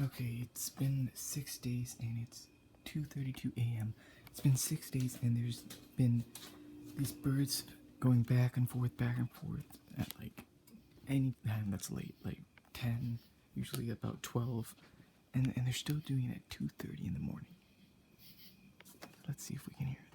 Okay, it's been 6 days and it's 2:32 a.m. It's been 6 days and there's been these birds going back and forth at like any time that's late, like 10, usually about 12, and they're still doing it at 2:30 in the morning. Let's see if we can hear it.